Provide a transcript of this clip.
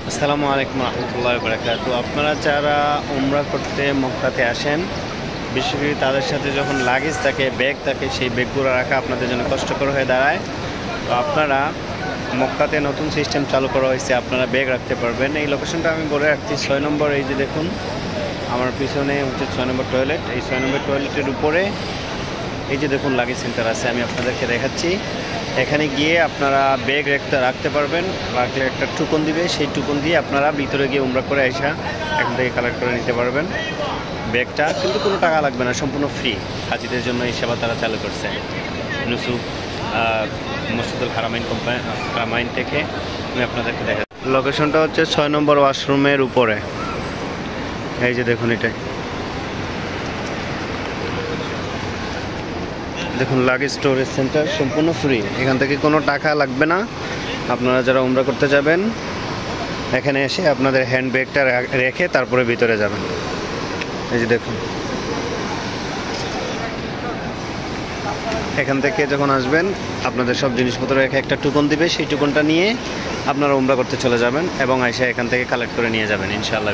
আসসালামু আলাইকুম রহমতুল্লাহি ওয়া বারাকাতুহু। আপনারা যারা উমরা করতে মক্কাতে আসেন, বিশেষ করে তাদের সাথে যখন লাগেজ থাকে, ব্যাগ থাকে, সেই ব্যাগগুলো রাখা আপনাদের জন্য কষ্টকর হয়ে দাঁড়ায়। তো আপনারা মক্কাতে নতুন সিস্টেম চালু করা হয়েছে, আপনারা ব্যাগ রাখতে পারবেন। এই লোকেশনটা আমি বলে রাখছি, 6 নম্বর। এই যে দেখুন আমার পিছনে হচ্ছে 6 নম্বর টয়লেট। এই 6 নম্বর টয়লেটের উপরে এই যে দেখুন লাগেজ সেন্টার আছে, আমি আপনাদেরকে দেখাচ্ছি। এখানে গিয়ে আপনারা ব্যাগ রাখতে পারবেন, রাখলে একটা টুকন দিবে, সেই টুকন দিয়ে আপনারা ভিতরে গিয়ে উমরা করে আইসা এখান থেকে কালেক্ট করে নিতে পারবেন ব্যাগটা। কিন্তু কোনো টাকা লাগবে না, সম্পূর্ণ ফ্রি। হাজিদের জন্য এই সেবা তারা চালু করছে নুসুক মসজিদুল হারামাইন থেকে। আমি আপনাদেরকে দেখা, লোকেশনটা হচ্ছে 6 নম্বর ওয়াশরুমের উপরে। এই যে দেখুন, এটাই দেখুন লাগেজ স্টোরেজ সেন্টার, সম্পূর্ণ ফ্রি। এখান থেকে কোনো টাকা লাগবে না। আপনারা যারা উমরা করতে যাবেন এখানে এসে আপনাদের হ্যান্ড ব্যাগটা রেখে তারপরে ভিতরে যাবেন। এই যে দেখুন, এখান থেকে যখন আসবেন আপনাদের সব জিনিসপত্র রেখে একটা টুকন দিবে, সেই টুকনটা নিয়ে আপনারা উমরা করতে চলে যাবেন এবং এসে এখান থেকে কালেক্ট করে নিয়ে যাবেন ইনশাআল্লাহ।